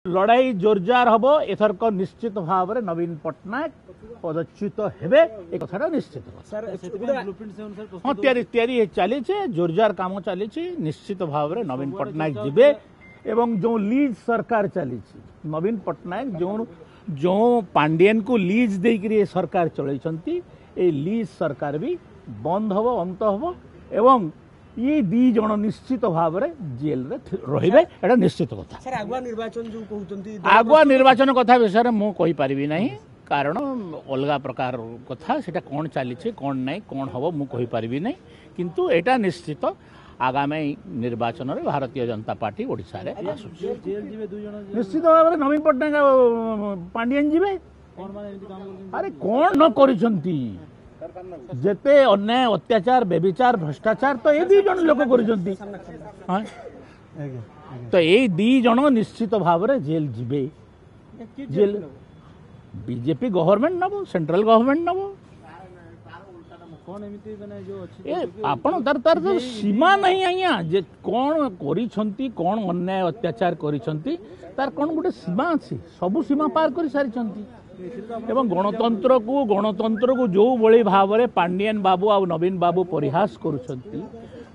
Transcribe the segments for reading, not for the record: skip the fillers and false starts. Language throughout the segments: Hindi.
लड़ाई जोरजार हम एथरक निश्चित भाव में नवीन पट्टनायक पदच्युत हेबे एक कथा निश्चित हाँ तैयारी चली जोरजार काम चली निश्चित भाव में नवीन पट्टनायक जीवे एवं जो लीज सरकार चली नवीन पट्टनायक जो जो पांडियन को लीज देकर सरकार चलती लीज सरकार भी बंद हम अंत हम एवं ये दी जन निश्चित भाव में जेल रे एटा निश्चित कथा आगुआ निर्वाचन कथा विषय में मुझे पारि ना कारण अलग प्रकार कथा से कौन चली कौन ना कौन हम मुझे पारि ना किंतु एटा निश्चित आगामी निर्वाचन में भारतीय जनता पार्टी ओडिशा रे निश्चित भाव में नवीन पट्टनायक पांडियन जीवे अरे कौन न करिसंती जेते अन्याय अत्याचार बेविचार भ्रष्टाचार तो ये दी जन लोक करिसंती हां तो ये दी जन निश्चित भाव में जेल जीवे जेल बीजेपी गवर्नमेंट नबो सेंट्रल गवर्नमेंट नबो आपण तार तो सीमा नहीं आज्ञा जे कौन करिसंती कौन अन्याय अत्याचार करिसंती तार कौन गोटे सीमा अच्छी सबू सीमा पार कर सारी एवं गणतंत्र को जो भली भाव में पांडियन बाबू आ नवीन बाबू परिहास करुछंती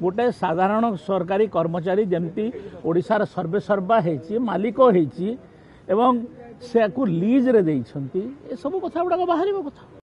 गोटे साधारण सरकारी कर्मचारी जमती ओडिशार सर्वे सर्वा होती मालिक होती एवं से लीज रे देइछंती ए सब कथा गुड़ा बाहर कथा।